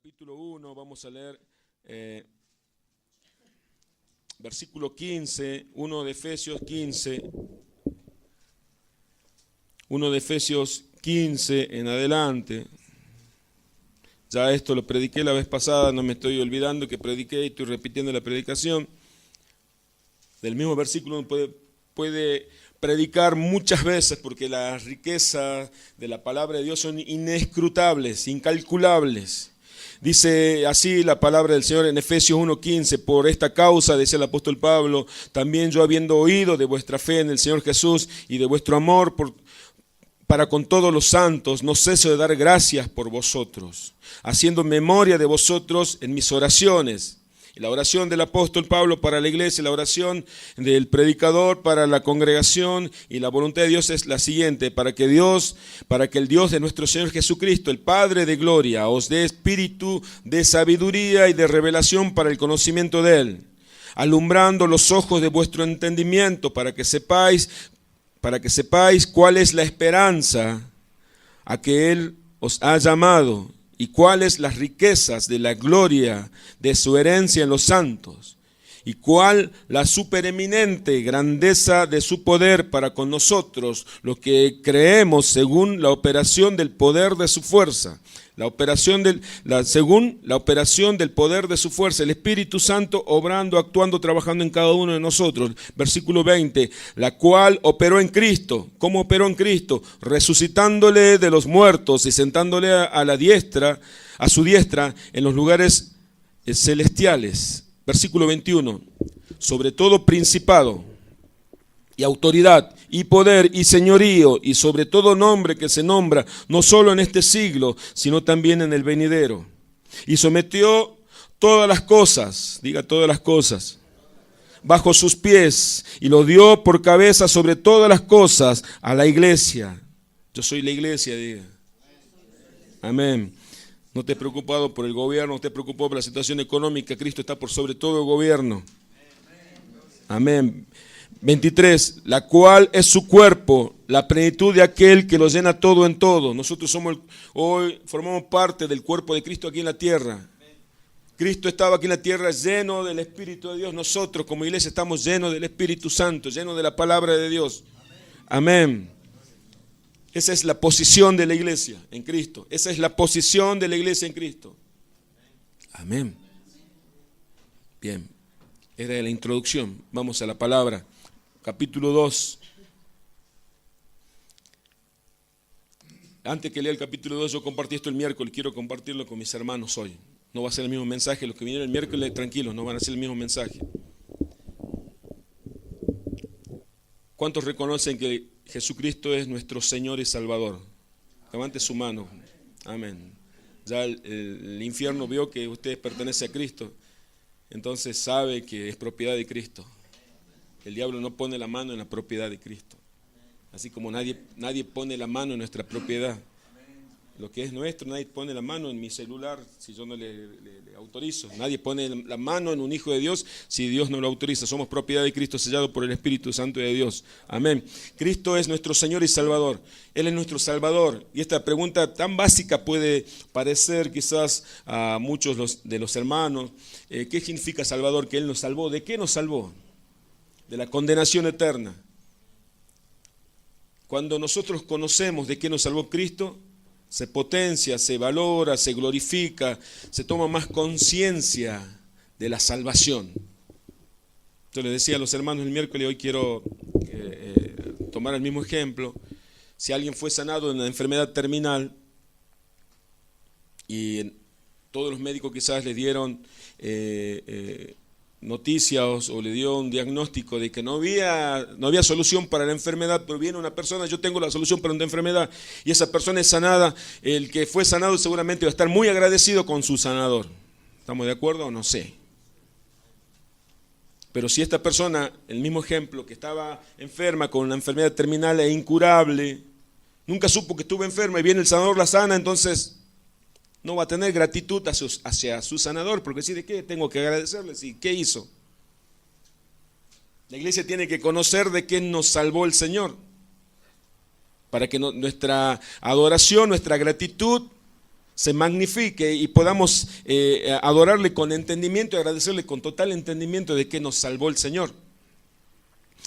capítulo 1, vamos a leer versículo 15, 1 de Efesios 15, 1 de Efesios 15 en adelante. Ya esto lo prediqué la vez pasada, no me estoy olvidando que prediqué y estoy repitiendo la predicación. Del mismo versículo uno puede predicar muchas veces porque las riquezas de la palabra de Dios son inescrutables, incalculables. Dice así la palabra del Señor en Efesios 1:15, por esta causa, decía el apóstol Pablo, también yo habiendo oído de vuestra fe en el Señor Jesús y de vuestro amor para con todos los santos, no ceso de dar gracias por vosotros, haciendo memoria de vosotros en mis oraciones. La oración del apóstol Pablo para la iglesia, la oración del predicador para la congregación y la voluntad de Dios es la siguiente: para que el Dios de nuestro Señor Jesucristo, el Padre de gloria, os dé espíritu de sabiduría y de revelación para el conocimiento de Él, alumbrando los ojos de vuestro entendimiento para que sepáis cuál es la esperanza a que Él os ha llamado y cuáles las riquezas de la gloria de su herencia en los santos, y cuál la supereminente grandeza de su poder para con nosotros, los que creemos según la operación del poder de su fuerza. Según la operación del poder de su fuerza, el Espíritu Santo obrando, actuando, trabajando en cada uno de nosotros. Versículo 20, la cual operó en Cristo. ¿Cómo operó en Cristo? Resucitándole de los muertos y sentándole a su diestra en los lugares celestiales. Versículo 21, sobre todo principado y autoridad y poder y señorío y sobre todo nombre que se nombra no solo en este siglo, sino también en el venidero. Y sometió todas las cosas, diga todas las cosas, bajo sus pies y lo dio por cabeza sobre todas las cosas a la iglesia. Yo soy la iglesia, diga. Amén. No estés preocupado por el gobierno, no estés preocupado por la situación económica. Cristo está por sobre todo el gobierno. Amén. 23, la cual es su cuerpo, la plenitud de aquel que lo llena todo en todo. Nosotros hoy formamos parte del cuerpo de Cristo aquí en la tierra. Cristo estaba aquí en la tierra lleno del Espíritu de Dios. Nosotros como iglesia estamos llenos del Espíritu Santo, llenos de la palabra de Dios. Amén. Esa es la posición de la iglesia en Cristo. Esa es la posición de la iglesia en Cristo. Amén. Bien, era la introducción. Vamos a la palabra. Capítulo 2. Antes que lea el capítulo 2, yo compartí esto el miércoles. Quiero compartirlo con mis hermanos hoy. No va a ser el mismo mensaje. Los que vinieron el miércoles, tranquilos, no van a ser el mismo mensaje. ¿Cuántos reconocen que Jesucristo es nuestro Señor y Salvador? Levante su mano. Amén. Ya el infierno vio que usted pertenece a Cristo, entonces sabe que es propiedad de Cristo. El diablo no pone la mano en la propiedad de Cristo. Así como nadie pone la mano en nuestra propiedad. Lo que es nuestro, nadie pone la mano en mi celular si yo no le autorizo. Nadie pone la mano en un hijo de Dios si Dios no lo autoriza. Somos propiedad de Cristo, sellado por el Espíritu Santo de Dios. Amén. Cristo es nuestro Señor y Salvador. Él es nuestro Salvador. Y esta pregunta tan básica puede parecer quizás a muchos de los hermanos. ¿Qué significa Salvador? Que Él nos salvó. ¿De qué nos salvó? De la condenación eterna. Cuando nosotros conocemos de qué nos salvó Cristo, se potencia, se valora, se glorifica, se toma más conciencia de la salvación. Yo les decía a los hermanos el miércoles, hoy quiero tomar el mismo ejemplo. Si alguien fue sanado de una enfermedad terminal y todos los médicos quizás le dieron noticias o le dio un diagnóstico de que no había solución para la enfermedad, pero viene una persona, yo tengo la solución para una enfermedad, y esa persona es sanada, el que fue sanado seguramente va a estar muy agradecido con su sanador. ¿Estamos de acuerdo o no sé? Pero si esta persona, el mismo ejemplo, que estaba enferma con una enfermedad terminal e incurable, nunca supo que estuvo enferma y viene el sanador, la sana, entonces no va a tener gratitud hacia su sanador, porque si de qué tengo que agradecerle, ¿sí? ¿Qué hizo? La iglesia tiene que conocer de qué nos salvó el Señor, para que nuestra adoración, nuestra gratitud se magnifique y podamos adorarle con entendimiento y agradecerle con total entendimiento de que nos salvó el Señor.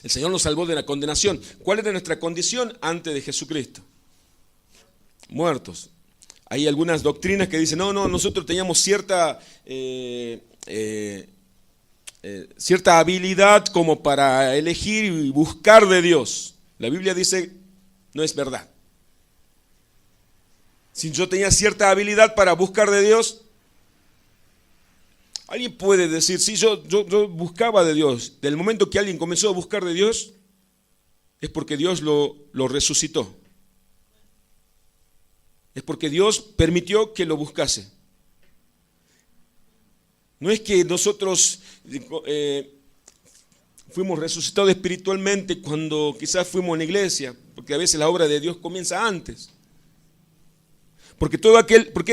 El Señor nos salvó de la condenación. ¿Cuál era nuestra condición antes de Jesucristo? Muertos. Hay algunas doctrinas que dicen, no, nosotros teníamos cierta habilidad como para elegir y buscar de Dios. La Biblia dice, no es verdad. Si yo tenía cierta habilidad para buscar de Dios, alguien puede decir, sí, yo buscaba de Dios. Del momento que alguien comenzó a buscar de Dios, es porque Dios lo resucitó. Es porque Dios permitió que lo buscase. No es que nosotros fuimos resucitados espiritualmente cuando quizás fuimos a la iglesia, porque a veces la obra de Dios comienza antes. Porque ¿por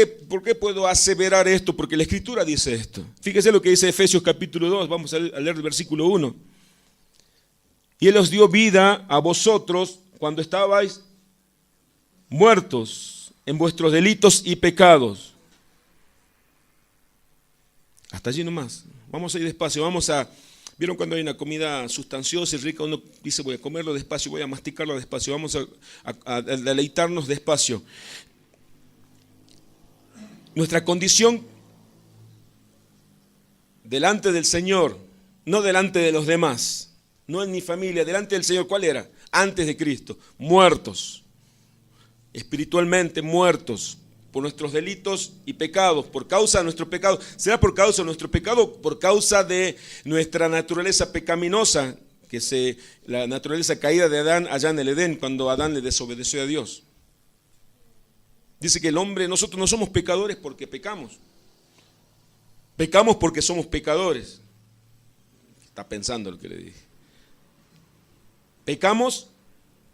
qué puedo aseverar esto? Porque la Escritura dice esto. Fíjese lo que dice Efesios capítulo 2, vamos a leer el versículo 1. Y Él os dio vida a vosotros cuando estabais muertos en vuestros delitos y pecados. Hasta allí nomás. Vamos a ir despacio, ¿vieron cuando hay una comida sustanciosa y rica? Uno dice, voy a comerlo despacio, voy a masticarlo despacio, vamos a deleitarnos despacio. Nuestra condición delante del Señor, no delante de los demás, no en mi familia, delante del Señor, ¿cuál era? Antes de Cristo, muertos, espiritualmente muertos por nuestros delitos y pecados, por causa de nuestro pecado. ¿Será por causa de nuestro pecado? Por causa de nuestra naturaleza pecaminosa, la naturaleza caída de Adán allá en el Edén, cuando Adán le desobedeció a Dios. Dice que nosotros no somos pecadores porque pecamos. Pecamos porque somos pecadores. Está pensando lo que le dije.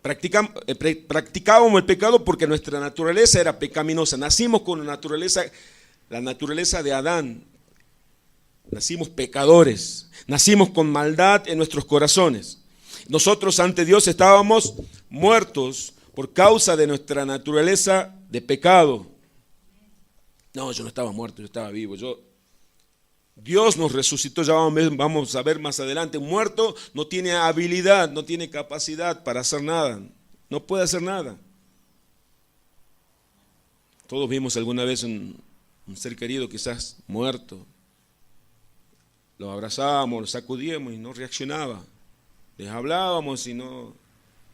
Practicábamos el pecado porque nuestra naturaleza era pecaminosa. Nacimos con la naturaleza de Adán. Nacimos pecadores. Nacimos con maldad en nuestros corazones. Nosotros ante Dios estábamos muertos por causa de nuestra naturaleza de pecado. No, yo no estaba muerto, yo estaba vivo. Dios nos resucitó, ya vamos a ver más adelante. Un muerto no tiene habilidad, no tiene capacidad para hacer nada. No puede hacer nada. Todos vimos alguna vez un ser querido quizás muerto. Lo abrazábamos, lo sacudíamos y no reaccionaba. Les hablábamos y no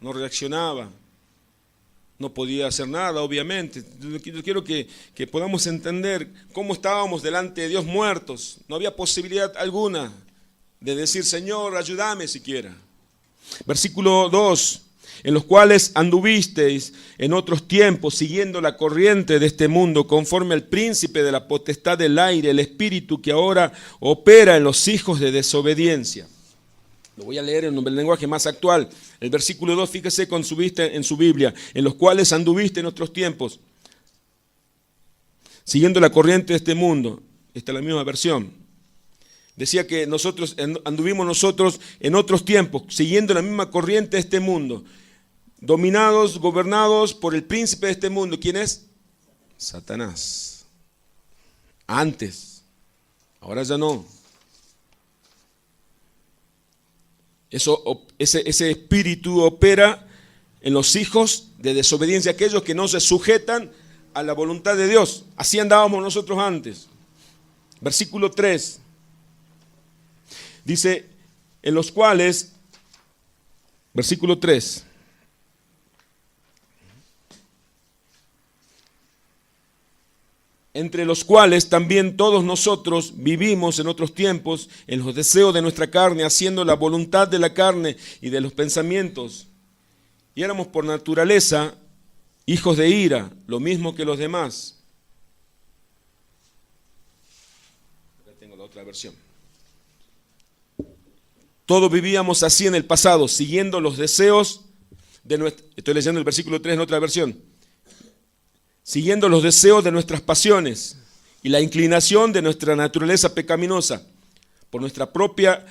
reaccionaba. No podía hacer nada, obviamente. Yo quiero que podamos entender cómo estábamos delante de Dios muertos. No había posibilidad alguna de decir, Señor, ayúdame siquiera. Versículo 2, en los cuales anduvisteis en otros tiempos, siguiendo la corriente de este mundo, conforme al príncipe de la potestad del aire, el espíritu que ahora opera en los hijos de desobediencia. Lo voy a leer en el lenguaje más actual. El versículo 2, fíjese con su vista en su Biblia, en los cuales anduviste en otros tiempos, siguiendo la corriente de este mundo. Esta es la misma versión. Decía que anduvimos nosotros en otros tiempos, siguiendo la misma corriente de este mundo, dominados, gobernados por el príncipe de este mundo. ¿Quién es? Satanás. Antes, ahora ya no. Ese espíritu opera en los hijos de desobediencia, aquellos que no se sujetan a la voluntad de Dios. Así andábamos nosotros antes. Versículo 3. Dice, en los cuales, versículo 3. Entre los cuales también todos nosotros vivimos en otros tiempos en los deseos de nuestra carne, haciendo la voluntad de la carne y de los pensamientos. Y éramos por naturaleza hijos de ira, lo mismo que los demás. Acá tengo la otra versión. Todos vivíamos así en el pasado, siguiendo los deseos de nuestra... Estoy leyendo el versículo 3 en otra versión. Siguiendo los deseos de nuestras pasiones y la inclinación de nuestra naturaleza pecaminosa, por nuestra propia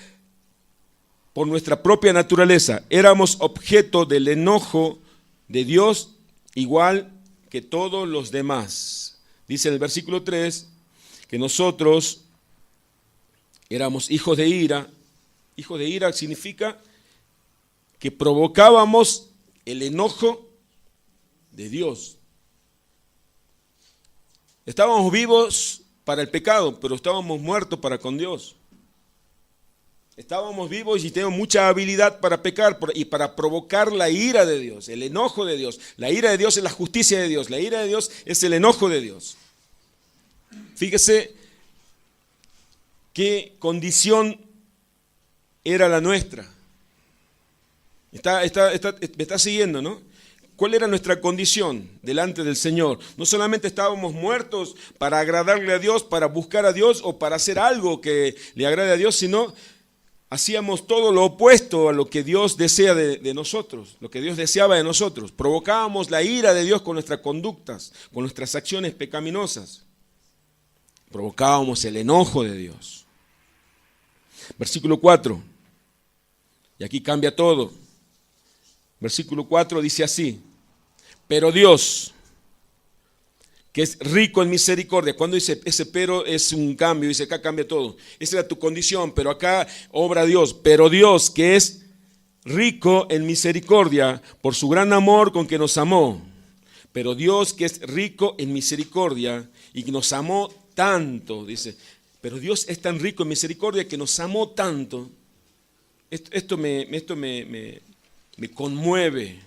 naturaleza, éramos objeto del enojo de Dios igual que todos los demás. Dice en el versículo 3 que nosotros éramos hijos de ira. Hijos de ira significa que provocábamos el enojo de Dios. Estábamos vivos para el pecado, pero estábamos muertos para con Dios. Estábamos vivos y teníamos mucha habilidad para pecar y para provocar la ira de Dios, el enojo de Dios. La ira de Dios es la justicia de Dios, la ira de Dios es el enojo de Dios. Fíjese qué condición era la nuestra. Me está siguiendo, ¿no? ¿Cuál era nuestra condición delante del Señor? No solamente estábamos muertos para agradarle a Dios, para buscar a Dios o para hacer algo que le agrade a Dios, sino hacíamos todo lo opuesto a lo que Dios desea de nosotros, lo que Dios deseaba de nosotros. Provocábamos la ira de Dios con nuestras conductas, con nuestras acciones pecaminosas. Provocábamos el enojo de Dios. Versículo 4. Y aquí cambia todo. Versículo 4 dice así: pero Dios, que es rico en misericordia. Cuando dice ese pero es un cambio, dice acá cambia todo. Esa era tu condición, pero acá obra Dios. Pero Dios, que es rico en misericordia, por su gran amor con que nos amó. Pero Dios, que es rico en misericordia y que nos amó tanto, dice. Pero Dios es tan rico en misericordia que nos amó tanto. Esto me conmueve,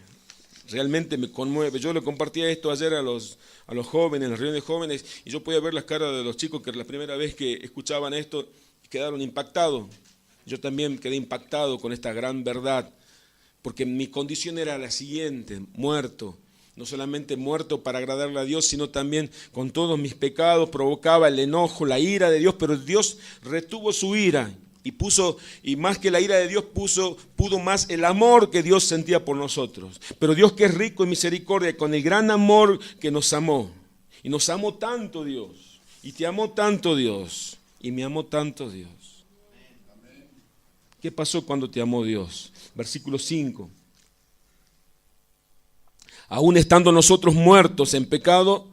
realmente me conmueve. Yo le compartía esto ayer a los jóvenes, en la reunión de jóvenes, y yo podía ver las caras de los chicos que la primera vez que escuchaban esto quedaron impactados. Yo también quedé impactado con esta gran verdad, porque mi condición era la siguiente: muerto. No solamente muerto para agradarle a Dios, sino también con todos mis pecados, provocaba el enojo, la ira de Dios, pero Dios retuvo su ira y más que la ira de Dios pudo más el amor que Dios sentía por nosotros. Pero Dios, que es rico en misericordia, con el gran amor que nos amó, y nos amó tanto Dios, y te amó tanto Dios, y me amó tanto Dios. ¿Qué pasó cuando te amó Dios? Versículo 5. Aún estando nosotros muertos en pecado,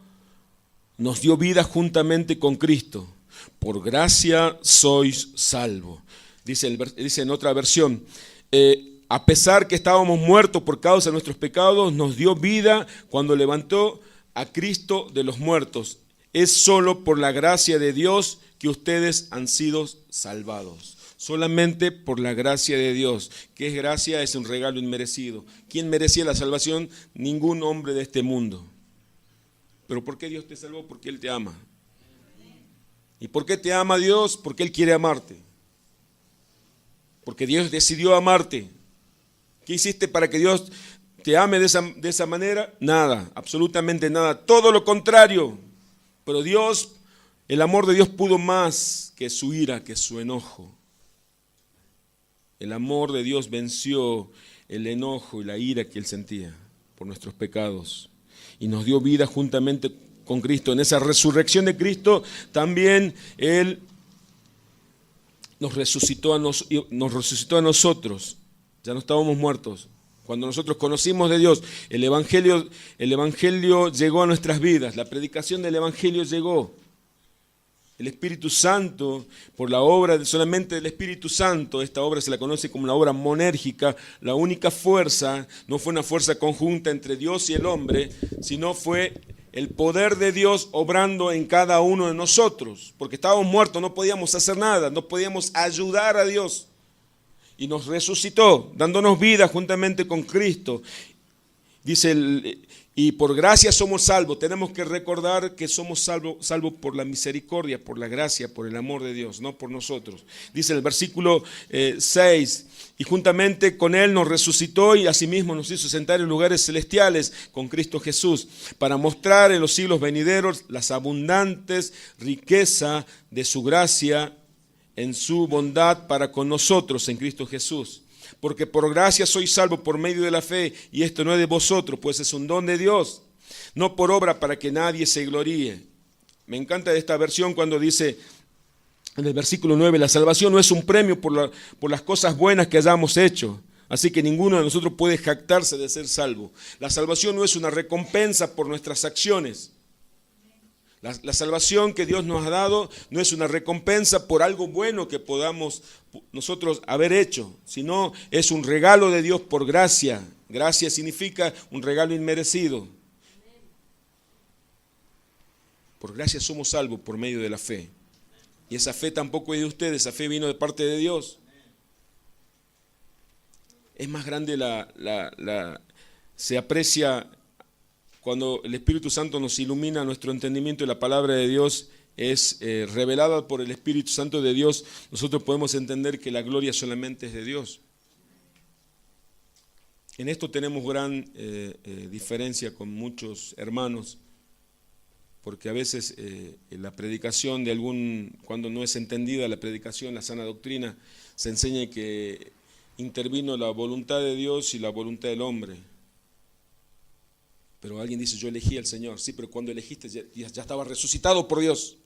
nos dio vida juntamente con Cristo. Por gracia sois salvos. Dice en otra versión, a pesar que estábamos muertos por causa de nuestros pecados, nos dio vida cuando levantó a Cristo de los muertos. Es solo por la gracia de Dios que ustedes han sido salvados. Solamente por la gracia de Dios. ¿Qué es gracia? Es un regalo inmerecido. ¿Quién merecía la salvación? Ningún hombre de este mundo. ¿Pero por qué Dios te salvó? Porque Él te ama. ¿Y por qué te ama Dios? Porque Él quiere amarte. Porque Dios decidió amarte. ¿Qué hiciste para que Dios te ame de esa manera? Nada, absolutamente nada. Todo lo contrario. Pero Dios, el amor de Dios pudo más que su ira, que su enojo. El amor de Dios venció el enojo y la ira que Él sentía por nuestros pecados. Y nos dio vida juntamente con Cristo. En esa resurrección de Cristo también Él nos resucitó a nosotros. Ya no estábamos muertos. Cuando nosotros conocimos de Dios, el Evangelio llegó a nuestras vidas. La predicación del Evangelio llegó. El Espíritu Santo, por la obra solamente del Espíritu Santo, esta obra se la conoce como la obra monérgica, la única fuerza, no fue una fuerza conjunta entre Dios y el hombre, sino fue el poder de Dios obrando en cada uno de nosotros, porque estábamos muertos, no podíamos hacer nada, no podíamos ayudar a Dios, y nos resucitó, dándonos vida juntamente con Cristo. Dice y por gracia somos salvos. Tenemos que recordar que somos salvos por la misericordia, por la gracia, por el amor de Dios, no por nosotros. Dice el versículo 6, y juntamente con Él nos resucitó y asimismo nos hizo sentar en lugares celestiales con Cristo Jesús, para mostrar en los siglos venideros las abundantes riquezas de su gracia en su bondad para con nosotros en Cristo Jesús. Porque por gracia sois salvos por medio de la fe, y esto no es de vosotros, pues es un don de Dios, no por obra para que nadie se gloríe. Me encanta esta versión cuando dice en el versículo 9, la salvación no es un premio por las cosas buenas que hayamos hecho, así que ninguno de nosotros puede jactarse de ser salvo. La salvación no es una recompensa por nuestras acciones. La salvación que Dios nos ha dado no es una recompensa por algo bueno que podamos nosotros haber hecho, sino es un regalo de Dios por gracia. Gracia significa un regalo inmerecido. Por gracia somos salvos por medio de la fe. Y esa fe tampoco es de ustedes, esa fe vino de parte de Dios. Es más grande se aprecia cuando el Espíritu Santo nos ilumina nuestro entendimiento y la palabra de Dios es revelada por el Espíritu Santo de Dios. Nosotros podemos entender que la gloria solamente es de Dios. En esto tenemos gran diferencia con muchos hermanos, porque a veces la predicación cuando no es entendida la predicación, la sana doctrina, se enseña que intervino la voluntad de Dios y la voluntad del hombre. Pero alguien dice, yo elegí al Señor. Sí, pero cuando elegiste ya estaba resucitado por Dios.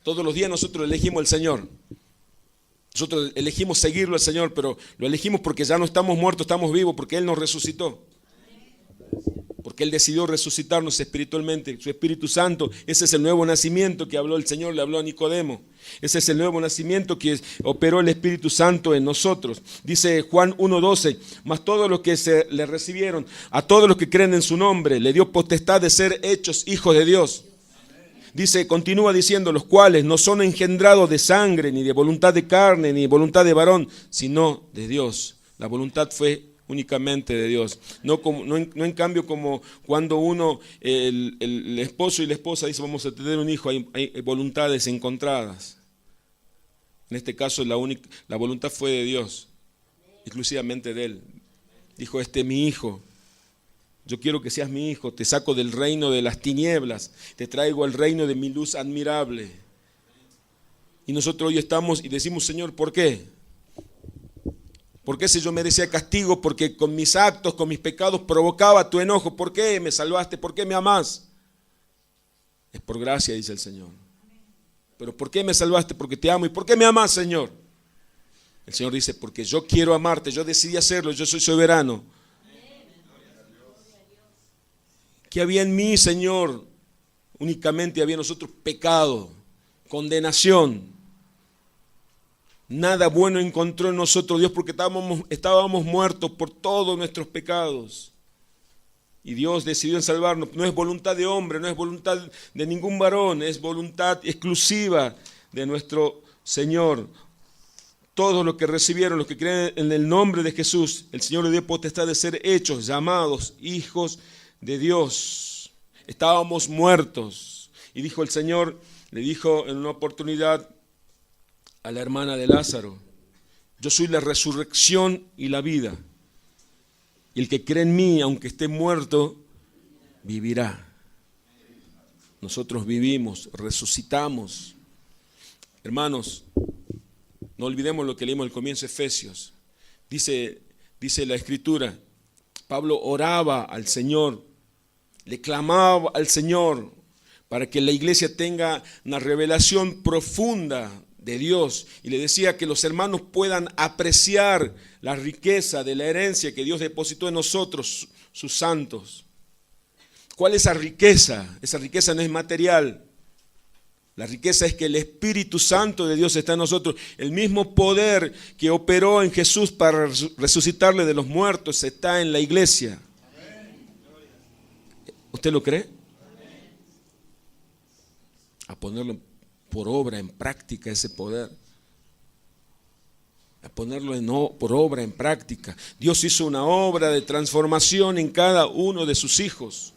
Todos los días nosotros elegimos al Señor. Nosotros elegimos seguirlo al Señor, pero lo elegimos porque ya no estamos muertos, estamos vivos, porque Él nos resucitó. Porque Él decidió resucitarnos espiritualmente, su Espíritu Santo. Ese es el nuevo nacimiento que habló el Señor, le habló a Nicodemo. Ese es el nuevo nacimiento que operó el Espíritu Santo en nosotros. Dice Juan 1:12, mas todos los que le recibieron, a todos los que creen en su nombre, le dio potestad de ser hechos hijos de Dios. Dice, continúa diciendo, los cuales no son engendrados de sangre, ni de voluntad de carne, ni de voluntad de varón, sino de Dios. La voluntad fue únicamente de Dios. No en cambio como cuando el esposo y la esposa dicen vamos a tener un hijo, hay voluntades encontradas. En este caso la voluntad fue de Dios, exclusivamente de Él. Dijo, este es mi hijo, yo quiero que seas mi hijo, te saco del reino de las tinieblas, te traigo al reino de mi luz admirable. Y nosotros hoy estamos y decimos, Señor, ¿por qué? ¿Por qué si yo merecía castigo? Porque con mis actos, con mis pecados provocaba tu enojo. ¿Por qué me salvaste? ¿Por qué me amás? Es por gracia, dice el Señor. ¿Pero por qué me salvaste? Porque te amo. ¿Y por qué me amás, Señor? El Señor dice, porque yo quiero amarte, yo decidí hacerlo, yo soy soberano. ¿Qué había en mí, Señor? Únicamente había en nosotros pecado, condenación. Nada bueno encontró en nosotros Dios porque estábamos muertos por todos nuestros pecados. Y Dios decidió en salvarnos. No es voluntad de hombre, no es voluntad de ningún varón, es voluntad exclusiva de nuestro Señor. Todos los que recibieron, los que creen en el nombre de Jesús, el Señor le dio potestad de ser hechos, llamados hijos de Dios. Estábamos muertos. Y dijo el Señor, le dijo en una oportunidad a la hermana de Lázaro, yo soy la resurrección y la vida. Y el que cree en mí, aunque esté muerto, vivirá. Nosotros vivimos, resucitamos. Hermanos, no olvidemos lo que leímos al comienzo de Efesios. Dice la Escritura, Pablo oraba al Señor, le clamaba al Señor para que la iglesia tenga una revelación profunda de Dios, y le decía que los hermanos puedan apreciar la riqueza de la herencia que Dios depositó en nosotros, sus santos. ¿Cuál es esa riqueza? Esa riqueza no es material. La riqueza es que el Espíritu Santo de Dios está en nosotros. El mismo poder que operó en Jesús para resucitarle de los muertos está en la iglesia. ¿Usted lo cree? A ponerlo por obra, en práctica ese poder. A ponerlo por obra, en práctica. Dios hizo una obra de transformación en cada uno de sus hijos.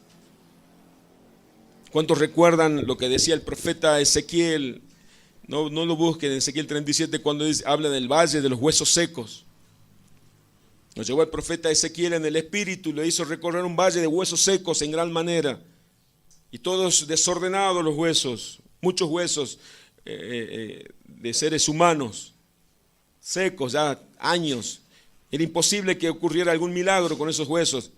¿Cuántos recuerdan lo que decía el profeta Ezequiel? No lo busquen en Ezequiel 37 cuando habla del valle de los huesos secos. Nos llevó el profeta Ezequiel en el espíritu y le hizo recorrer un valle de huesos secos en gran manera. Y todos desordenados los huesos. Muchos huesos de seres humanos, secos ya años. Era imposible que ocurriera algún milagro con esos huesos.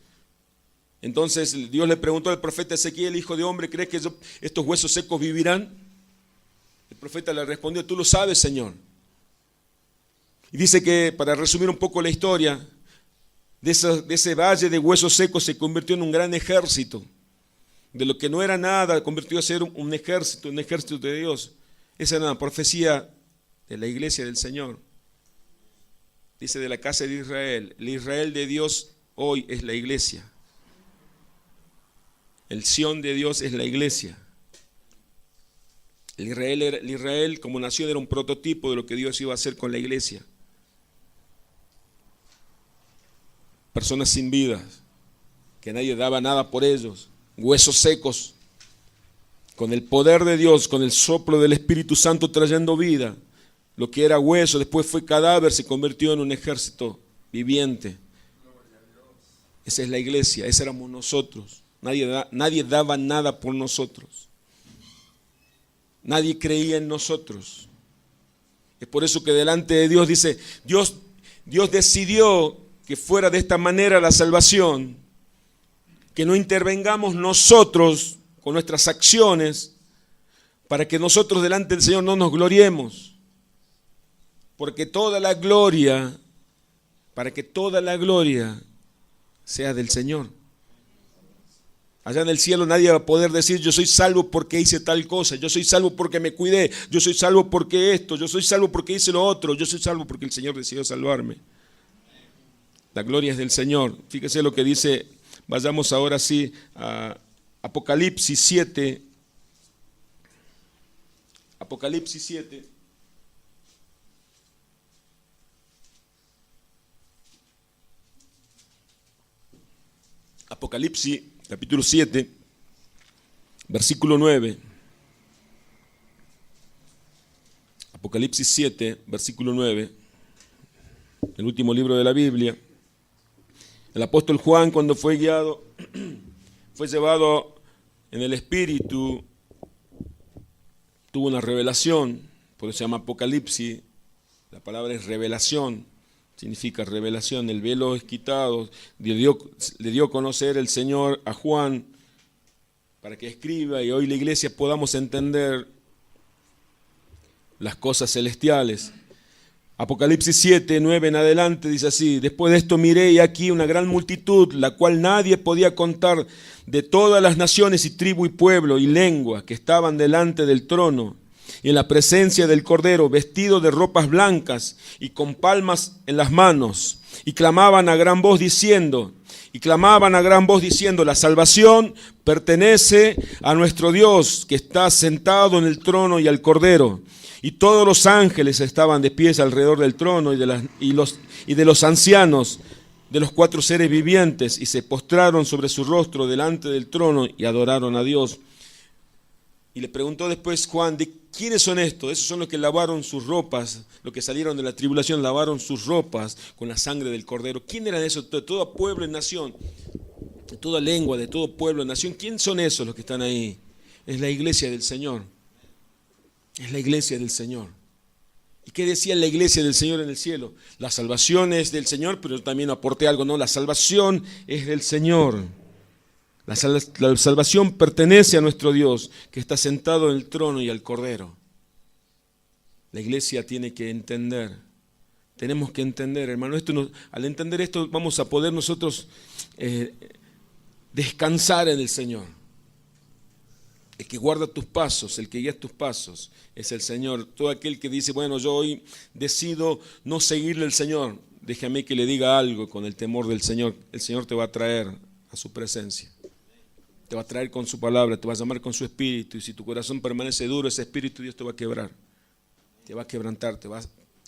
Entonces Dios le preguntó al profeta Ezequiel, hijo de hombre, ¿crees que estos huesos secos vivirán? El profeta le respondió, tú lo sabes, Señor. Y dice que, para resumir un poco la historia, de ese valle de huesos secos se convirtió en un gran ejército. De lo que no era nada, convirtió a ser un ejército de Dios. Esa era una profecía de la iglesia del Señor. Dice de la casa de Israel. El Israel de Dios hoy es la iglesia. El Sión de Dios es la iglesia. El Israel como nación era un prototipo de lo que Dios iba a hacer con la iglesia. Personas sin vida, que nadie daba nada por ellos, huesos secos, con el poder de Dios, con el soplo del Espíritu Santo trayendo vida. Lo que era hueso, después fue cadáver, se convirtió en un ejército viviente. Esa es la iglesia, esa éramos nosotros. Nadie daba nada por nosotros. Nadie creía en nosotros. Es por eso que delante de Dios dice, Dios decidió que fuera de esta manera la salvación, que no intervengamos nosotros con nuestras acciones, para que nosotros delante del Señor no nos gloriemos. Porque toda la gloria, para que toda la gloria sea del Señor. Allá en el cielo nadie va a poder decir, yo soy salvo porque hice tal cosa, yo soy salvo porque me cuidé, yo soy salvo porque esto, yo soy salvo porque hice lo otro, yo soy salvo porque el Señor decidió salvarme. La gloria es del Señor. Fíjese lo que dice, vayamos ahora sí a Apocalipsis 7. Apocalipsis 7. Apocalipsis capítulo 7, versículo 9. Apocalipsis 7, versículo 9. El último libro de la Biblia. El apóstol Juan, cuando fue guiado, fue llevado en el Espíritu, tuvo una revelación, por eso se llama Apocalipsis. La palabra es revelación. Significa revelación, el velo es quitado, le dio a conocer el Señor a Juan para que escriba y hoy la iglesia podamos entender las cosas celestiales. Apocalipsis 7, 9 en adelante dice así, después de esto miré y aquí una gran multitud, la cual nadie podía contar, de todas las naciones y tribu y pueblo y lengua que estaban delante del trono. Y en la presencia del Cordero, vestido de ropas blancas y con palmas en las manos, y clamaban a gran voz diciendo, la salvación pertenece a nuestro Dios, que está sentado en el trono y al Cordero. Y todos los ángeles estaban de pies alrededor del trono y de los ancianos, de los 4 seres vivientes, y se postraron sobre su rostro delante del trono y adoraron a Dios. Y le preguntó después Juan, ¿de quiénes son estos? Esos son los que lavaron sus ropas, los que salieron de la tribulación, lavaron sus ropas con la sangre del Cordero. ¿Quién eran esos? De todo pueblo y nación, de toda lengua, de todo pueblo y nación. ¿Quién son esos los que están ahí? Es la iglesia del Señor. Es la iglesia del Señor. ¿Y qué decía la iglesia del Señor en el cielo? La salvación es del Señor, pero yo también aporté algo, ¿no? La salvación es del Señor. La salvación pertenece a nuestro Dios, que está sentado en el trono y al Cordero. La iglesia tiene que entender, tenemos que entender, hermano, al entender esto vamos a poder nosotros descansar en el Señor. El que guarda tus pasos, el que guía tus pasos, es el Señor. Todo aquel que dice, bueno, yo hoy decido no seguirle al Señor, déjame que le diga algo con el temor del Señor. El Señor te va a traer a su presencia. Te va a traer con su palabra, te va a llamar con su espíritu. Y si tu corazón permanece duro, ese espíritu Dios te va a quebrar. Te va a quebrantar,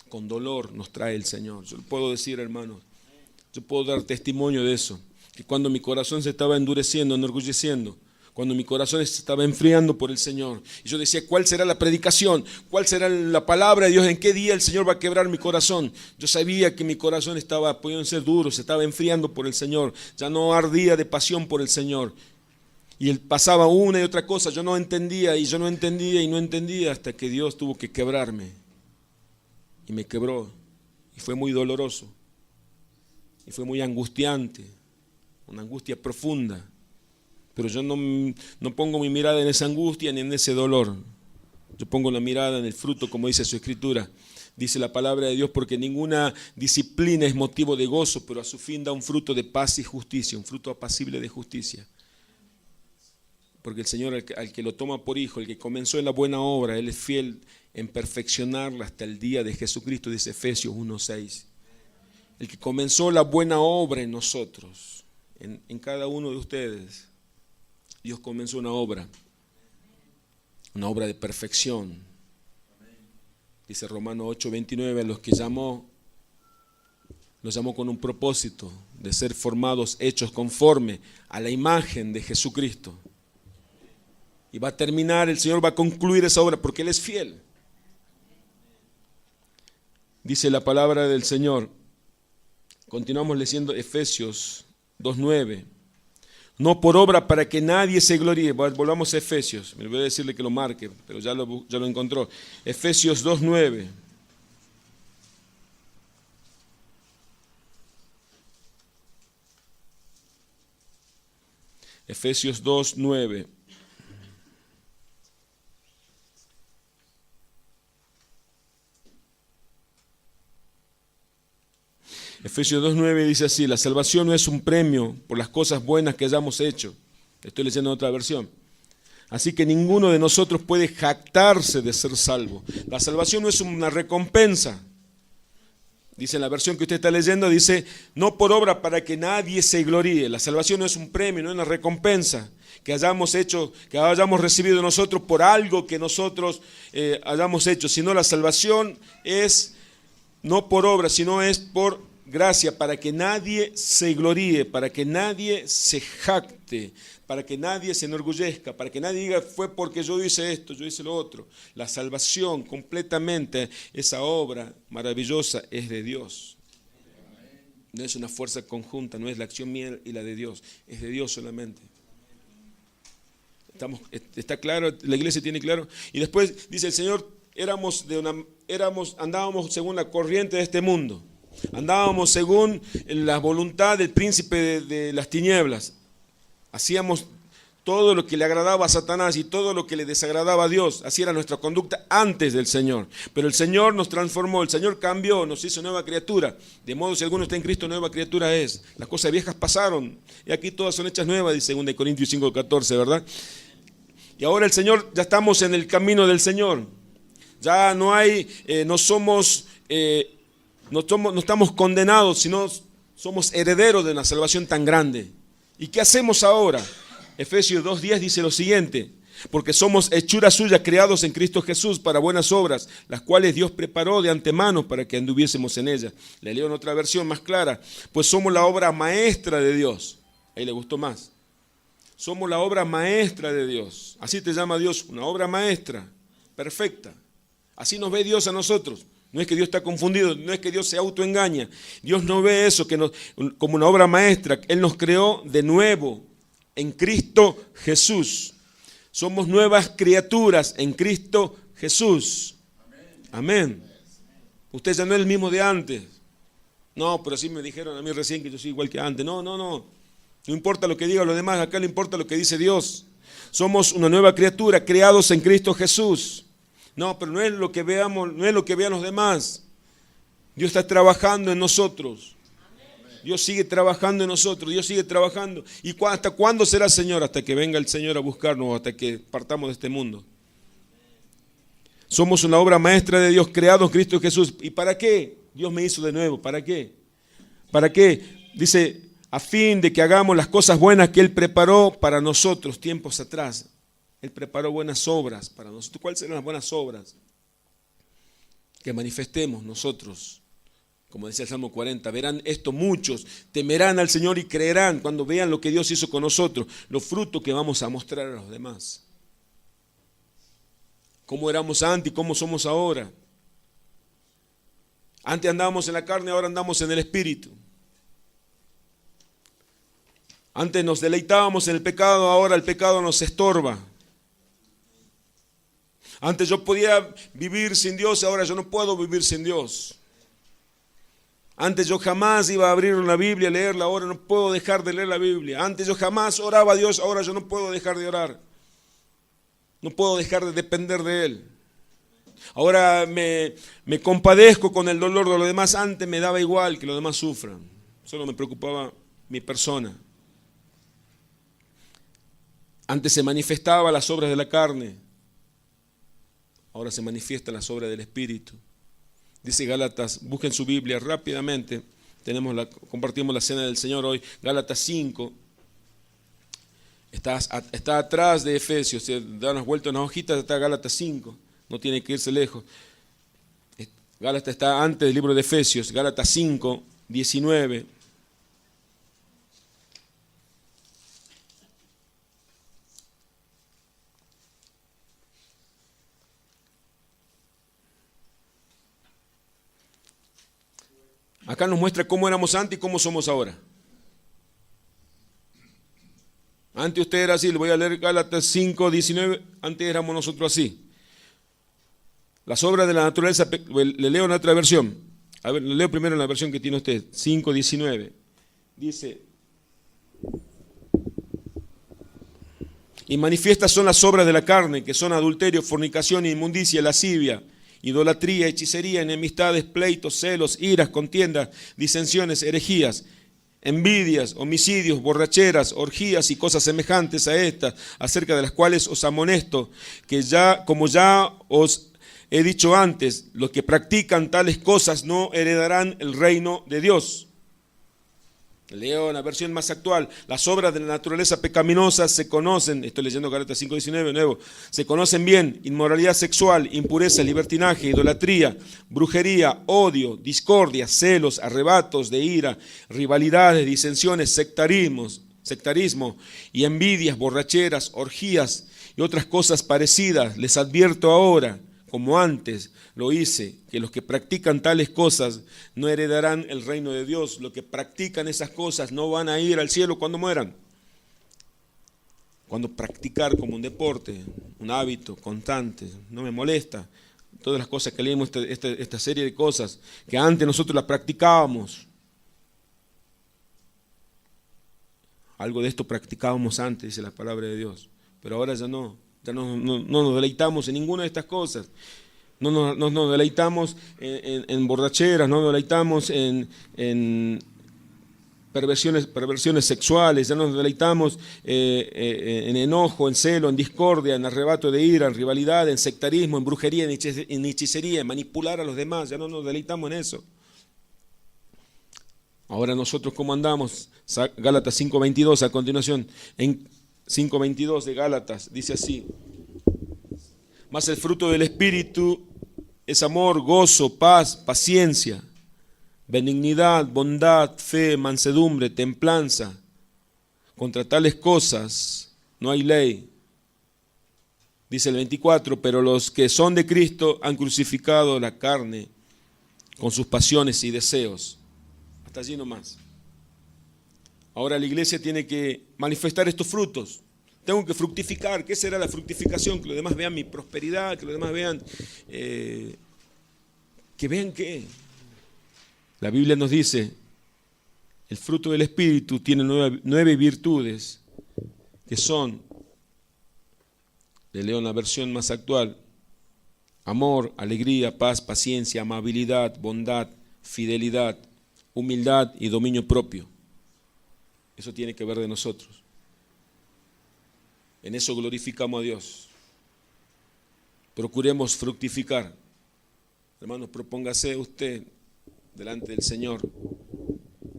con dolor nos trae el Señor. Yo puedo decir, hermanos, yo puedo dar testimonio de eso. Que cuando mi corazón se estaba endureciendo, enorgulleciendo, cuando mi corazón se estaba enfriando por el Señor, y yo decía, ¿cuál será la predicación? ¿Cuál será la palabra de Dios? ¿En qué día el Señor va a quebrar mi corazón? Yo sabía que mi corazón estaba pudiendo ser duro, se estaba enfriando por el Señor. Ya no ardía de pasión por el Señor. Y él pasaba una y otra cosa, yo no entendía y yo no entendía y no entendía hasta que Dios tuvo que quebrarme. Y me quebró. Y fue muy doloroso. Y fue muy angustiante. Una angustia profunda. Pero yo no pongo mi mirada en esa angustia ni en ese dolor. Yo pongo la mirada en el fruto, como dice su Escritura. Dice la palabra de Dios, porque ninguna disciplina es motivo de gozo, pero a su fin da un fruto de paz y justicia, un fruto apacible de justicia. Porque el Señor, al que lo toma por hijo, el que comenzó en la buena obra, Él es fiel en perfeccionarla hasta el día de Jesucristo, dice Efesios 1:6. El que comenzó la buena obra en nosotros, en cada uno de ustedes, Dios comenzó una obra de perfección. Dice Romanos 8:29, a los que llamó, los llamó con un propósito de ser formados, hechos conforme a la imagen de Jesucristo. Y va a terminar, el Señor va a concluir esa obra porque Él es fiel. Dice la palabra del Señor. Continuamos leyendo Efesios 2:9. No por obra para que nadie se gloríe. Volvamos a Efesios. Me voy a decirle que lo marque, pero ya lo encontró. Efesios 2:9. Efesios 2:9. Efesios 2:9 dice así: la salvación no es un premio por las cosas buenas que hayamos hecho. Estoy leyendo otra versión. Así que ninguno de nosotros puede jactarse de ser salvo. La salvación no es una recompensa. Dice en la versión que usted está leyendo, dice, no por obra para que nadie se gloríe. La salvación no es un premio, no es una recompensa que hayamos hecho, que hayamos recibido nosotros por algo que nosotros hayamos hecho, sino la salvación es no por obra, sino es por gracia, para que nadie se gloríe, para que nadie se jacte, para que nadie se enorgullezca, para que nadie diga fue porque yo hice esto, yo hice lo otro. La salvación completamente, esa obra maravillosa es de Dios. No es una fuerza conjunta, no es la acción mía y la de Dios, es de Dios solamente. ¿Está claro? ¿La iglesia tiene claro? Y después dice el Señor, andábamos según la corriente de este mundo. Andábamos según la voluntad del príncipe de las tinieblas. Hacíamos todo lo que le agradaba a Satanás y todo lo que le desagradaba a Dios. Así era nuestra conducta antes del Señor. Pero el Señor nos transformó, el Señor cambió, nos hizo nueva criatura. De modo, si alguno está en Cristo, nueva criatura es. Las cosas viejas pasaron y aquí todas son hechas nuevas, dice 2 Corintios 5:14, ¿verdad? Y ahora el Señor, ya estamos en el camino del Señor. Ya no hay, no estamos condenados, sino somos herederos de una salvación tan grande. ¿Y qué hacemos ahora? Efesios 2:10 dice lo siguiente: porque somos hechura suya, creados en Cristo Jesús para buenas obras, las cuales Dios preparó de antemano para que anduviésemos en ellas. Le leo en otra versión más clara: pues somos la obra maestra de Dios. Ahí le gustó más. Somos la obra maestra de Dios. Así te llama Dios, una obra maestra, perfecta. Así nos ve Dios a nosotros. No es que Dios está confundido, no es que Dios se autoengaña. Dios no ve eso como una obra maestra. Él nos creó de nuevo en Cristo Jesús. Somos nuevas criaturas en Cristo Jesús. Amén. Usted ya no es el mismo de antes. No, pero sí me dijeron a mí recién que yo soy igual que antes. No. No importa lo que digan los demás, acá le importa lo que dice Dios. Somos una nueva criatura, creados en Cristo Jesús. No, pero no es lo que veamos, no es lo que vean los demás. Dios está trabajando en nosotros. Dios sigue trabajando en nosotros, Dios sigue trabajando. ¿Y hasta cuándo será, Señor? Hasta que venga el Señor a buscarnos, hasta que partamos de este mundo. Somos una obra maestra de Dios, creados en Cristo Jesús. ¿Y para qué? Dios me hizo de nuevo. ¿Para qué? ¿Para qué? Dice, a fin de que hagamos las cosas buenas que Él preparó para nosotros tiempos atrás. Él preparó buenas obras para nosotros. ¿Cuáles serán las buenas obras? Que manifestemos nosotros. Como decía el Salmo 40, verán esto muchos, temerán al Señor y creerán cuando vean lo que Dios hizo con nosotros, los frutos que vamos a mostrar a los demás. ¿Cómo éramos antes y cómo somos ahora? Antes andábamos en la carne, ahora andamos en el Espíritu. Antes nos deleitábamos en el pecado, ahora el pecado nos estorba. Antes yo podía vivir sin Dios, ahora yo no puedo vivir sin Dios. Antes yo jamás iba a abrir una Biblia, leerla, ahora no puedo dejar de leer la Biblia. Antes yo jamás oraba a Dios, ahora yo no puedo dejar de orar. No puedo dejar de depender de Él. Ahora me compadezco con el dolor de los demás. Antes me daba igual que los demás sufran. Solo me preocupaba mi persona. Antes se manifestaba las obras de la carne, ahora se manifiestan las obras del Espíritu. Dice Gálatas, busquen su Biblia rápidamente, compartimos la cena del Señor hoy, Gálatas 5, está atrás de Efesios, se da unas vueltas, unas hojitas, está Gálatas 5, no tiene que irse lejos. Gálatas está antes del libro de Efesios, Gálatas 5, 19. Acá nos muestra cómo éramos antes y cómo somos ahora. Antes usted era así, le voy a leer Gálatas 5, 19, antes éramos nosotros así. Las obras de la naturaleza, le leo en otra versión. A ver, le leo primero en la versión que tiene usted, 5, 19. Dice, y manifiestas son las obras de la carne, que son adulterio, fornicación, inmundicia, lascivia, idolatría, hechicería, enemistades, pleitos, celos, iras, contiendas, disensiones, herejías, envidias, homicidios, borracheras, orgías y cosas semejantes a estas, acerca de las cuales os amonesto, que ya, como ya os he dicho antes, los que practican tales cosas no heredarán el reino de Dios. Leo la versión más actual. Las obras de la naturaleza pecaminosa se conocen, estoy leyendo Gálatas 5:19 nuevo, se conocen bien: inmoralidad sexual, impureza, libertinaje, idolatría, brujería, odio, discordia, celos, arrebatos de ira, rivalidades, disensiones, sectarismo y envidias, borracheras, orgías y otras cosas parecidas. Les advierto ahora, como antes lo hice, que los que practican tales cosas no heredarán el reino de Dios. Los que practican esas cosas no van a ir al cielo cuando mueran. Cuando practicar como un deporte, un hábito constante, no me molesta. Todas las cosas que leímos, esta serie de cosas que antes nosotros las practicábamos. Algo de esto practicábamos antes, dice la palabra de Dios, pero ahora ya no nos deleitamos en ninguna de estas cosas. No nos deleitamos en borracheras, no nos deleitamos en perversiones sexuales, ya nos deleitamos en enojo, en celo, en discordia, en arrebato de ira, en rivalidad, en sectarismo, en brujería, en hechicería, en manipular a los demás. Ya no nos deleitamos en eso. Ahora nosotros, ¿cómo andamos? Gálatas 5:22 a continuación. En 5:22 de Gálatas dice así: mas el fruto del Espíritu es amor, gozo, paz, paciencia, benignidad, bondad, fe, mansedumbre, templanza. Contra tales cosas no hay ley. Dice el 24, pero los que son de Cristo han crucificado la carne con sus pasiones y deseos. Hasta allí nomás. Ahora la iglesia tiene que manifestar estos frutos. Tengo que fructificar. ¿Qué será la fructificación? Que los demás vean mi prosperidad, que los demás vean, que vean que la Biblia nos dice, el fruto del Espíritu tiene 9 virtudes, que son, le leo en la versión más actual: amor, alegría, paz, paciencia, amabilidad, bondad, fidelidad, humildad y dominio propio. Eso tiene que ver de nosotros. En eso glorificamos a Dios. Procuremos fructificar. Hermanos, propóngase usted delante del Señor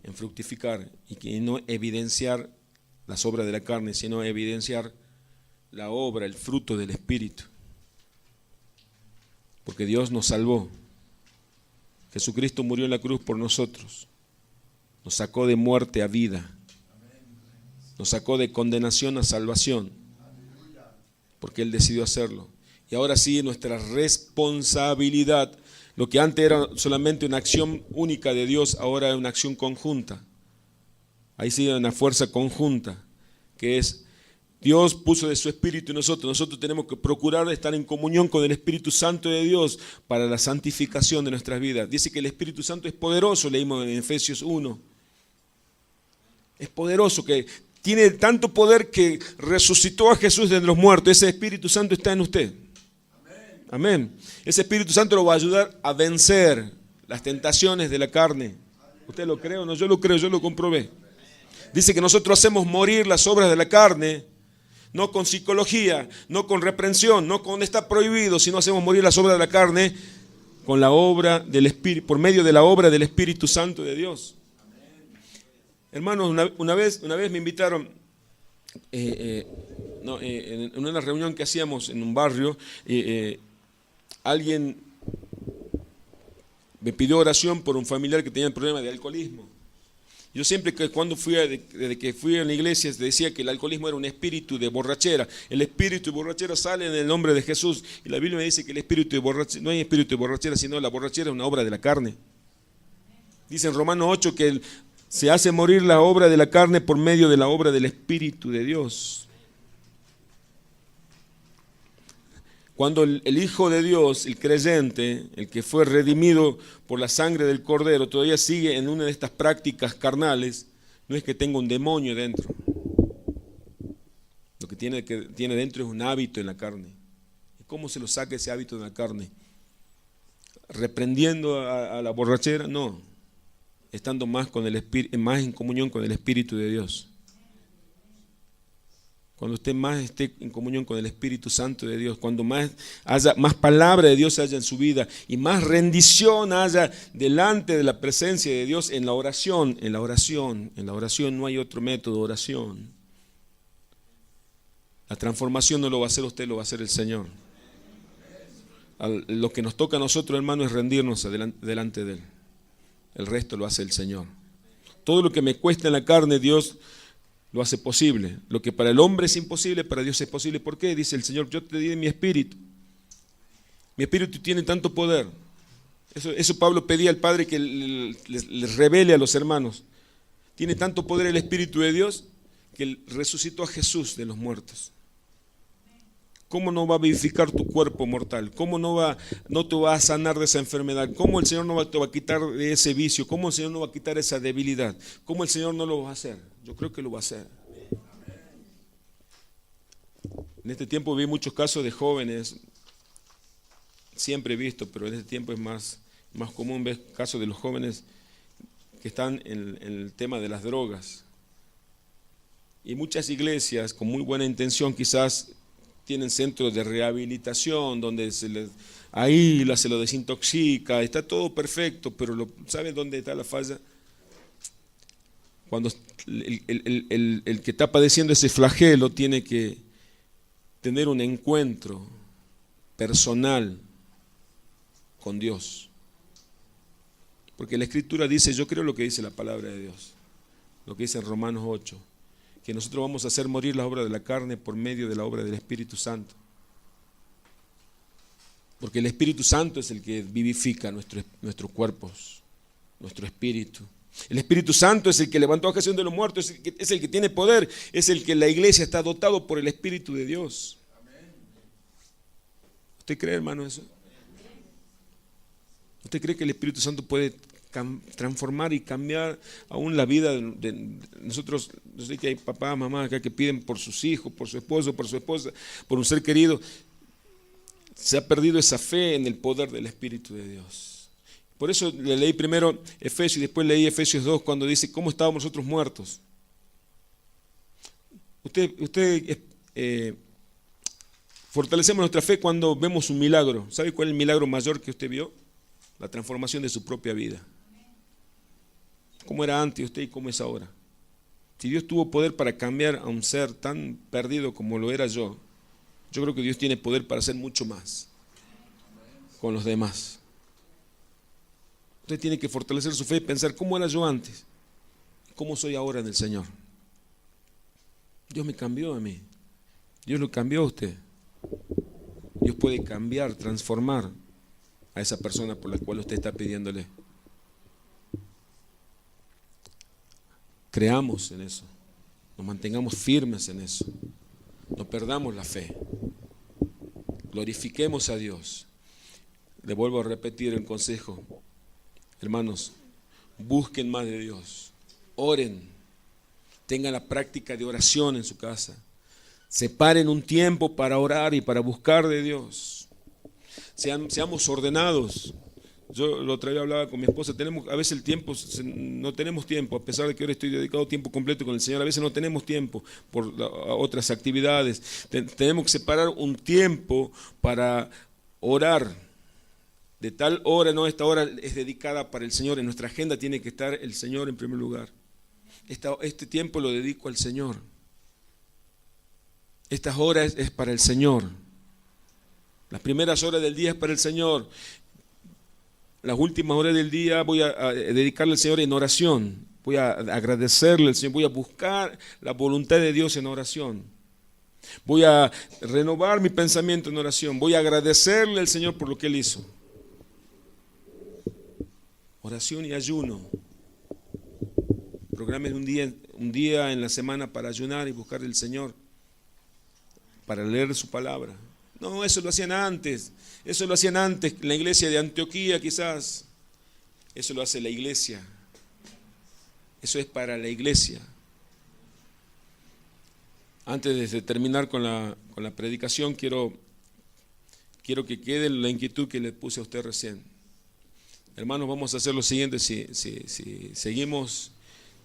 en fructificar y que no evidenciar las obras de la carne, sino evidenciar la obra, el fruto del Espíritu. Porque Dios nos salvó. Jesucristo murió en la cruz por nosotros. Nos sacó de muerte a vida. Nos sacó de condenación a salvación. Porque Él decidió hacerlo. Y ahora sí, nuestra responsabilidad, lo que antes era solamente una acción única de Dios, ahora es una acción conjunta. Ahí sí hay una fuerza conjunta, que es Dios puso de su Espíritu en nosotros. Nosotros tenemos que procurar estar en comunión con el Espíritu Santo de Dios para la santificación de nuestras vidas. Dice que el Espíritu Santo es poderoso, leímos en Efesios 1. Es poderoso, que tiene tanto poder que resucitó a Jesús de los muertos. Ese Espíritu Santo está en usted. Amén. Ese Espíritu Santo lo va a ayudar a vencer las tentaciones de la carne. ¿Usted lo cree o no? Yo lo creo, yo lo comprobé. Dice que nosotros hacemos morir las obras de la carne. no con psicología, no con reprensión, no con está prohibido, sino hacemos morir las obras de la carne con la obra del Espíritu, por medio de la obra del Espíritu Santo de Dios. Hermanos, una vez me invitaron en una reunión que hacíamos en un barrio, alguien me pidió oración por un familiar que tenía un problema de alcoholismo. Yo siempre desde que fui a la iglesia decía que el alcoholismo era un espíritu de borrachera. El espíritu de borrachera sale en el nombre de Jesús. Y la Biblia me dice que el espíritu de borrachera, no hay espíritu de borrachera, sino la borrachera es una obra de la carne. Dice en Romanos 8 que se hace morir la obra de la carne por medio de la obra del Espíritu de Dios. Cuando el Hijo de Dios, el creyente, el que fue redimido por la sangre del Cordero, todavía sigue en una de estas prácticas carnales, no es que tenga un demonio dentro. Lo que tiene dentro es un hábito en la carne. ¿Y cómo se lo saca ese hábito en la carne? ¿Reprendiendo a la borrachera? No. Estando más en comunión con el Espíritu de Dios. Cuando usted más esté en comunión con el Espíritu Santo de Dios, cuando más palabra de Dios haya en su vida y más rendición haya delante de la presencia de Dios en la oración no hay otro método de oración. La transformación no lo va a hacer usted, lo va a hacer el Señor. Lo que nos toca a nosotros, hermano, es rendirnos delante de Él. El resto lo hace el Señor. Todo lo que me cuesta en la carne, Dios lo hace posible. Lo que para el hombre es imposible, para Dios es posible. ¿Por qué? Dice el Señor, yo te di mi espíritu. Mi espíritu tiene tanto poder. Eso Pablo pedía al Padre que les revele a los hermanos. Tiene tanto poder el Espíritu de Dios que Él resucitó a Jesús de los muertos. ¿Cómo no va a vivificar tu cuerpo mortal? ¿Cómo no te va a sanar de esa enfermedad? ¿Cómo el Señor no te va a quitar de ese vicio? ¿Cómo el Señor no va a quitar esa debilidad? ¿Cómo el Señor no lo va a hacer? Yo creo que lo va a hacer. En este tiempo vi muchos casos de jóvenes, siempre he visto, pero en este tiempo es más común ver casos de los jóvenes que están en el tema de las drogas. Y muchas iglesias con muy buena intención quizás tienen centros de rehabilitación donde se lo desintoxica, está todo perfecto, pero ¿sabe dónde está la falla? Cuando el que está padeciendo ese flagelo tiene que tener un encuentro personal con Dios. Porque la Escritura dice, yo creo lo que dice la palabra de Dios, lo que dice en Romanos 8, que nosotros vamos a hacer morir las obras de la carne por medio de la obra del Espíritu Santo. Porque el Espíritu Santo es el que vivifica nuestros cuerpos, nuestro espíritu. El Espíritu Santo es el que levantó a Jesús de los muertos, es el que tiene poder, es el que la iglesia está dotado por el Espíritu de Dios. ¿Usted cree, hermano, eso? ¿Usted cree que el Espíritu Santo puede transformar y cambiar aún la vida de nosotros? Yo sé que hay papás, mamás acá que piden por sus hijos, por su esposo, por su esposa, por un ser querido. Se ha perdido esa fe en el poder del Espíritu de Dios. Por eso le leí primero Efesios y después leí Efesios 2 cuando dice cómo estábamos nosotros muertos. Fortalecemos nuestra fe cuando vemos un milagro. ¿Sabe cuál es el milagro mayor que usted vio? La transformación de su propia vida. ¿Cómo era antes usted y cómo es ahora? Si Dios tuvo poder para cambiar a un ser tan perdido como lo era yo creo que Dios tiene poder para hacer mucho más con los demás. Usted tiene que fortalecer su fe y pensar cómo era yo antes, cómo soy ahora en el Señor. Dios me cambió a mí, Dios lo cambió a usted. Dios puede cambiar, transformar a esa persona por la cual usted está pidiéndole. Creamos en eso, nos mantengamos firmes en eso, no perdamos la fe, glorifiquemos a Dios. Le vuelvo a repetir el consejo, hermanos, busquen más de Dios, oren, tengan la práctica de oración en su casa, separen un tiempo para orar y para buscar de Dios. Seamos ordenados. Yo lo otra vez hablaba con mi esposa, a veces el tiempo, no tenemos tiempo, a pesar de que ahora estoy dedicado tiempo completo con el Señor, a veces no tenemos tiempo por otras actividades. Tenemos que separar un tiempo para orar. De tal hora, no, esta hora es dedicada para el Señor, en nuestra agenda tiene que estar el Señor en primer lugar. Este tiempo lo dedico al Señor. Estas horas es para el Señor. Las primeras horas del día es para el Señor. Las últimas horas del día voy a dedicarle al Señor en oración. Voy a agradecerle al Señor, voy a buscar la voluntad de Dios en oración. Voy a renovar mi pensamiento en oración. Voy a agradecerle al Señor por lo que Él hizo. Oración y ayuno. Programen un día en la semana para ayunar y buscar al Señor, para leer su palabra. No, eso lo hacían antes. Eso lo hacían antes, la iglesia de Antioquía quizás. Eso lo hace la iglesia. Eso es para la iglesia. Antes de terminar con la predicación, quiero que quede la inquietud que le puse a usted recién. Hermanos, vamos a hacer lo siguiente, si seguimos,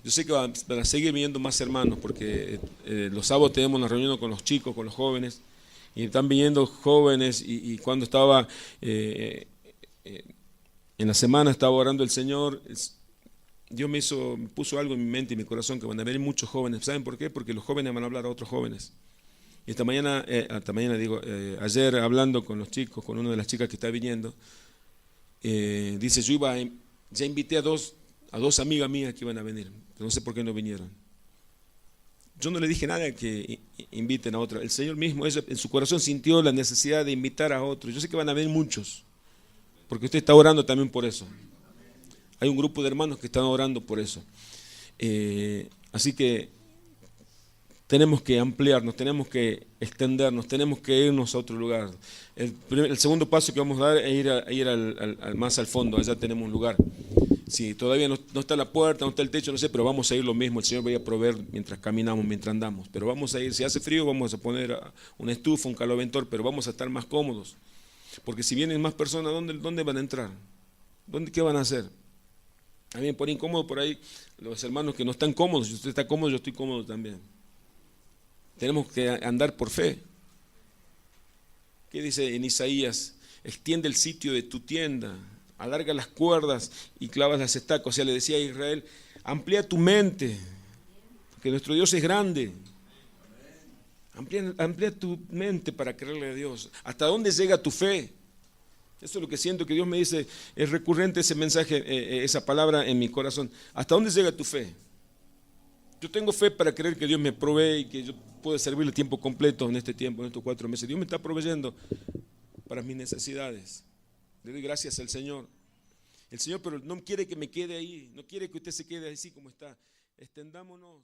yo sé que van a seguir viniendo más hermanos, porque los sábados tenemos una reunión con los chicos, con los jóvenes, y están viniendo jóvenes, y cuando estaba en la semana, estaba orando el Señor, Dios me puso algo en mi mente y mi corazón, que van a venir muchos jóvenes. ¿Saben por qué? Porque los jóvenes van a hablar a otros jóvenes. Y ayer hablando con los chicos, con una de las chicas que está viniendo, dice, ya invité a dos amigas mías que iban a venir, pero no sé por qué no vinieron. Yo no le dije nada que inviten a otros. El Señor mismo, ella en su corazón sintió la necesidad de invitar a otros. Yo sé que van a venir muchos, porque usted está orando también por eso. Hay un grupo de hermanos que están orando por eso. Así que tenemos que ampliarnos, tenemos que extendernos, tenemos que irnos a otro lugar. El segundo paso que vamos a dar es ir más al fondo. Allá tenemos un lugar. Si todavía no está la puerta, no está el techo, no sé, pero vamos a ir lo mismo. El Señor va a proveer mientras caminamos, mientras andamos. Pero vamos a ir, si hace frío, vamos a poner una estufa, un caloventor, pero vamos a estar más cómodos. Porque si vienen más personas, ¿dónde van a entrar? ¿Qué van a hacer? A mí me pone incómodo por ahí los hermanos que no están cómodos. Si usted está cómodo, yo estoy cómodo también. Tenemos que andar por fe. ¿Qué dice en Isaías? Extiende el sitio de tu tienda, alarga las cuerdas y clavas las estacas. O sea, le decía a Israel, amplía tu mente, porque nuestro Dios es grande. Amplía tu mente para creerle a Dios. ¿Hasta dónde llega tu fe? Eso es lo que siento que Dios me dice. Es recurrente ese mensaje, esa palabra en mi corazón. ¿Hasta dónde llega tu fe? Yo tengo fe para creer que Dios me provee y que yo puedo servirle tiempo completo en este tiempo, en estos 4 meses. Dios me está proveyendo para mis necesidades. Le doy gracias al Señor. El Señor, pero no quiere que me quede ahí, no quiere que usted se quede así como está. Extendámonos.